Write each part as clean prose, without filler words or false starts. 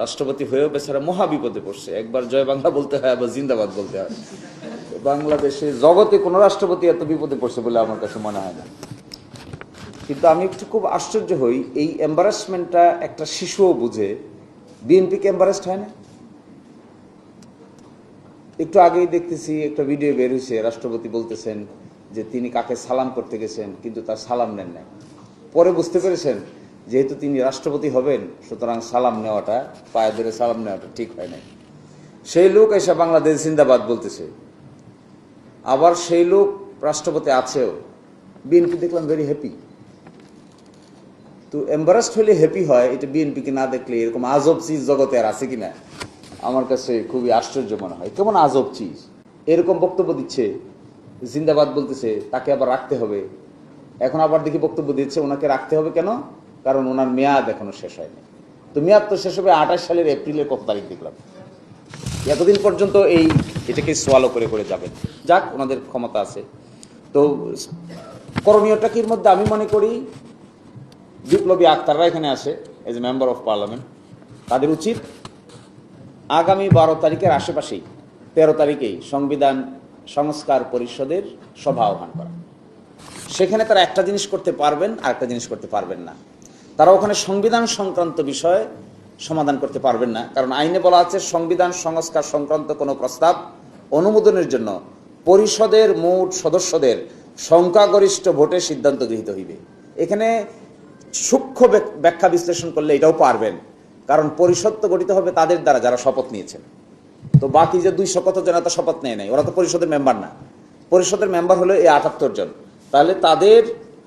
রাষ্ট্রপতি হয়েও বেচারা মহা বিপদে পড়ছে। একবার জয় বাংলা বলতে হয়, আবার জিন্দাবাদ বলতে হয়। বাংলাদেশে জগতে কোনো রাষ্ট্রপতি এত বিপদে পড়ছে বলে আমার কাছে মনে হয় না। কিন্তু আমি একটু খুব আশ্চর্য হই, এই এম্বারাসমেন্টটা একটা শিশুও বুঝে। বিএনপিকে এম্বারাসড হয় না? একটু আগেই দেখতেছি একটা ভিডিও বের হয়েছে, রাষ্ট্রপতি বলতেছেন যে তিনি কাকে সালাম করতে গেছেন কিন্তু তার সালাম নেন নাই। পরে বুঝতে পেরেছেন যেহেতু তিনি রাষ্ট্রপতি হবেন, সুতরাং সালাম নেওয়াটা, পায়ে ধরে সালাম নেওয়াটা ঠিক হয় নাই। সেই লোক এসে বাংলাদেশ জিন্দাবাদ বলতেছে, আবার সেই লোক রাষ্ট্রপতি আছেও। বিএনপি দেখলাম ভেরি হ্যাপি। তো এম্বারাসড হলে হ্যাপি হয়, এটা বিএনপিকে না দেখলে এরকম আজব চিজ জগতে আর আছে কিনা আমার কাছে খুবই আশ্চর্য মনে হয়। কেমন আজব চিজ, এরকম বক্তব্য দিচ্ছে, জিন্দাবাদ বলতেছে, তাকে আবার রাখতে হবে। এখন আবার দেখি বক্তব্য দিচ্ছে ওনাকে রাখতে হবে কেন, কারণ ওনার মেয়াদ এখনো শেষ হয়নি। তো মেয়াদ তো শেষ হবে 28 সালের এপ্রিলের কত তারিখ দেখলাম। এতদিন পর্যন্ত এটাকে সোয়ালো করে করে যাবেন। যাক, ওনাদের ক্ষমতা আছে। তো করণীয়টা কির মধ্যে আমি মনে করি বিপ্লবী আক্তাররা এখানে আসে as a member of parliament, তাদের উচিত আগামী 12 তারিখের আশেপাশেই 13 তারিখেই সংবিধান সংস্কার পরিষদের সভা আহ্বান করা। সেখানে তারা একটা জিনিস করতে পারবেন, আর একটা জিনিস করতে পারবেন না। তারা ওখানে সংবিধান সংক্রান্ত বিষয় সমাধান করতে পারবেন না, কারণ আইনে বলা আছে সংবিধান সংস্কার সংক্রান্ত কোনো প্রস্তাব অনুমোদনের জন্য পরিষদের মোট সদস্যদের সংখ্যাগরিষ্ঠ ভোটে সিদ্ধান্ত গৃহীত হইবে। এখানে সূক্ষ্ম ব্যাখ্যা বিশ্লেষণ করলে এটাও পারবেন, কারণ পরিষদ তো গঠিত হবে তাদের দ্বারা যারা শপথ নিয়েছেন। তো বাকি যে 200 কত জন তো শপথ নেয় নাই, ওরা তো পরিষদের মেম্বার না। পরিষদের মেম্বার হলো এই 78 জন। তাহলে তাদের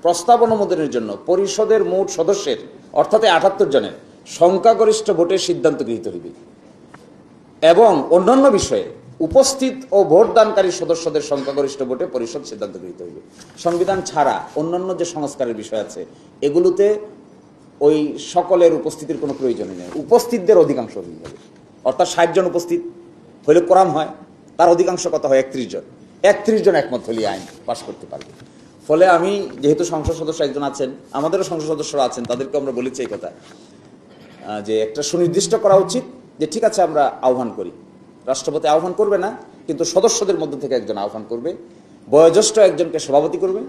প্রস্তাব অনুমোদনের জন্য পরিষদের মোট সদস্যের অর্থাৎ 78 জনের সংখ্যাগরিষ্ঠ ভোটে সিদ্ধান্ত গৃহীত হইবে, এবং অন্যান্য বিষয়ে উপস্থিত ও ভোটদানকারী সদস্যদের সংখ্যাগরিষ্ঠ ভোটে পরিষদ সিদ্ধান্ত গৃহীত হইবে। সংবিধান ছাড়া অন্যান্য যে সংস্কারের বিষয় আছে এগুলোতে ওই সকলের উপস্থিতির কোনো প্রয়োজনই নেই, উপস্থিতদের অধিকাংশ হয়ে যাবে। অর্থাৎ 60 জন উপস্থিত হইলে কোরাম হয়, তার অধিকাংশ কত হয় 31 জন। 31 জন একমত হলে আইন পাশ করতে পারবে। ফলে আমি যেহেতু সংসদ সদস্য একজন আছেন, আমাদেরও সংসদ সদস্যরা আছেন, তাদেরকে আমরা বলেছি এই কথা যে একটা সুনির্দিষ্ট করা উচিত যে ঠিক আছে আমরা আহ্বান করি, রাষ্ট্রপতি আহ্বান করবে না কিন্তু সদস্যদের মধ্যে থেকে একজন আহ্বান করবে, বয়োজ্যেষ্ঠ একজনকে সভাপতি করবে,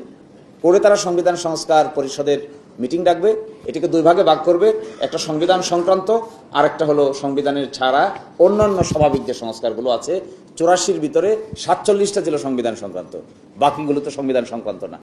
করে তারা সংবিধান সংস্কার পরিষদের মিটিং ডাকবে। এটিকে 2 ভাগে ভাগ করবে, একটা সংবিধান সংক্রান্ত আর একটা হলো সংবিধানের ছাড়া অন্যান্য স্বাভাবিক যে সংস্কারগুলো আছে। 84-র ভিতরে 47টা ছিল সংবিধান সংক্রান্ত, বাকিগুলো তো সংবিধান সংক্রান্ত না।